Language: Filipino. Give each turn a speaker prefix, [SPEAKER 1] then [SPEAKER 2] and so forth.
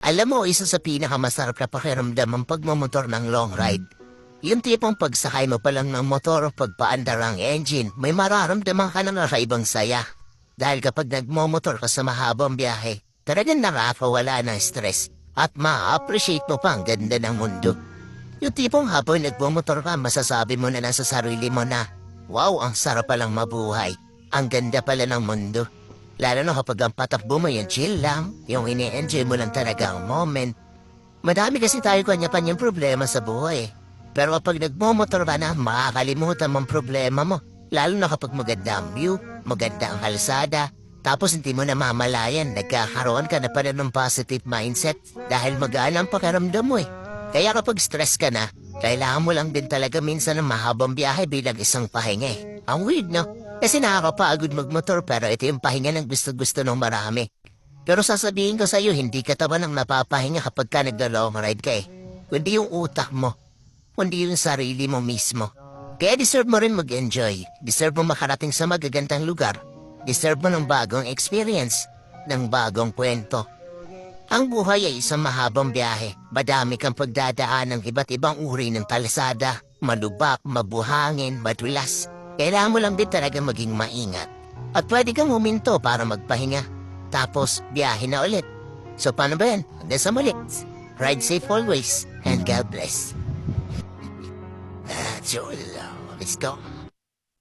[SPEAKER 1] Alam mo, isa sa pinakamasarap na pakiramdam ang pagmamotor ng long ride. Yung tipong pagsakay mo pa lang ng motor o pagpaandar ang engine, may mararamdaman ka ng nakaibang saya. Dahil kapag nagmomotor ka sa mahabang biyahe, talagang nakakawala ng stress at ma-appreciate mo pa ang ganda ng mundo. Yung tipong habang nagmomotor ka, masasabi mo na lang sa sarili mo na, wow, ang sarap palang mabuhay. Ang ganda pala ng mundo. Lalo na kapag ang patakbo mo yung chill lang, yung ini-enjoy mo lang talaga ang moment. Madami kasi tayo kanya-kanyang problema sa buhay. Pero kapag nagmomotor ka na, makakalimutan mong problema mo. Lalo na kapag maganda ang view, maganda ang kalsada, tapos hindi mo na mamalayan, nagkakaroon ka na pala ng positive mindset dahil magaan ang pakiramdam mo eh. Kaya kapag stress ka na, kailangan mo lang din talaga minsan ng mahabang biyahe bilang isang pahinga eh. Ang weird no? Kasi nakakapagod magmotor pero ito yung pahinga ng gusto-gusto ng marami. Pero sasabihin ko sa'yo, hindi ka taban ng napapahinga kapag ka nagda-long ride ka eh. Kundi yung utak mo, kundi yung sarili mo mismo. Kaya deserve mo rin mag-enjoy. Deserve mo makarating sa magagandang lugar. Deserve mo ng bagong experience, ng bagong kwento. Ang buhay ay isang mahabang biyahe. Madami kang pagdadaan ng iba't ibang uri ng kalsada. Malubak, mabuhangin, madulas. Kailangan mo lang din talaga maging maingat. At pwede kang huminto para magpahinga. Tapos, biyahe na ulit. So paano ba yan? Hanggang sa muli. Ride safe always, and God bless. Let's go.